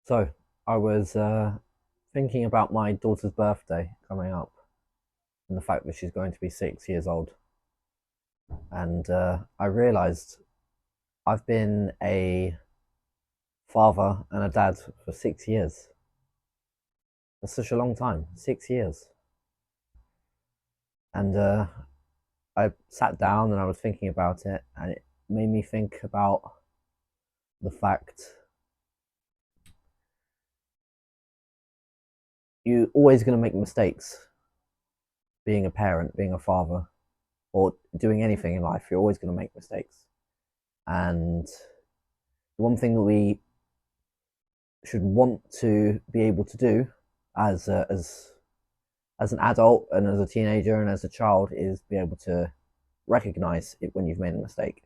So I was thinking about my daughter's birthday coming up and the fact that she's going to be 6 years old. And I realized I've been a father and a dad for 6 years. That's such a long time, 6 years. And I sat down and I was thinking about it, and it made me think about the fact you're always going to make mistakes being a parent, being a father, or doing anything in life. You're always going to make mistakes. And the one thing that we should want to be able to do as as an adult and as a teenager and as a child is be able to recognize it when you've made a mistake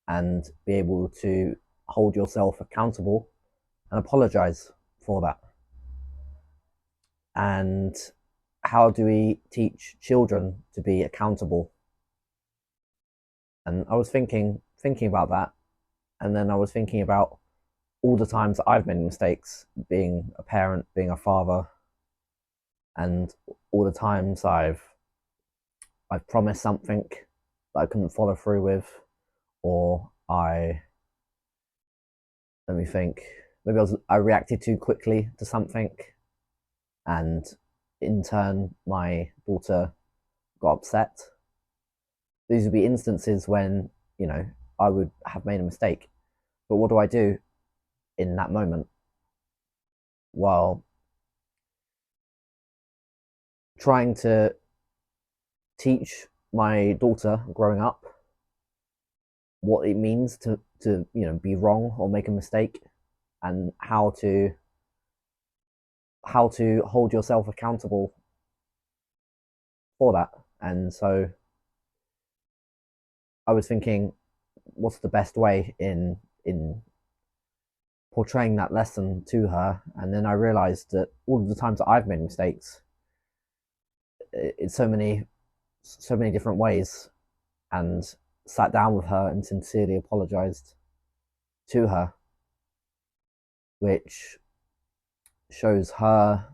and be able to hold yourself accountable and apologize for that. And how do we teach children to be accountable? And I was thinking about that, and then I was thinking about all the times I've made mistakes being a parent, being a father, and all the times I've promised something that I couldn't follow through with, or let me think, maybe I reacted too quickly to something, and in turn my daughter got upset. These would be instances when I would have made a mistake, but what do I do in that moment? While trying to teach my daughter growing up what it means to be wrong or make a mistake, and how to hold yourself accountable for that. And so I was thinking, what's the best way in portraying that lesson to her? And then I realized that all of the times that I've made mistakes, it's so many different ways, and sat down with her and sincerely apologized to her, which shows her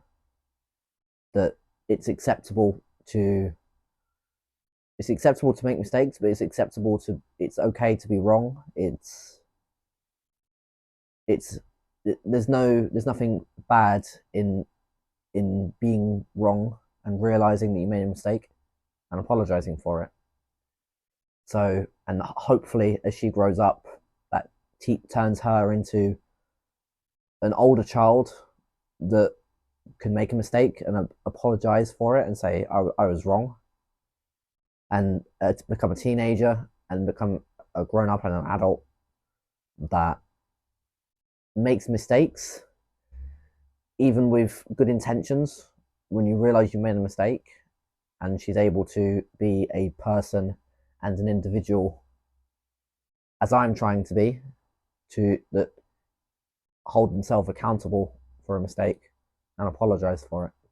that it's acceptable to it's acceptable to make mistakes, but it's okay to be wrong. It's there's nothing bad in being wrong and realizing that you made a mistake and apologizing for it. So, and hopefully as she grows up, that turns her into an older child that can make a mistake and apologize for it and say I was wrong, and to become a teenager and become a grown up and an adult that makes mistakes even with good intentions when you realize you made a mistake, and she's able to be a person and an individual as I'm trying to be, to that hold themselves accountable for a mistake and apologize for it.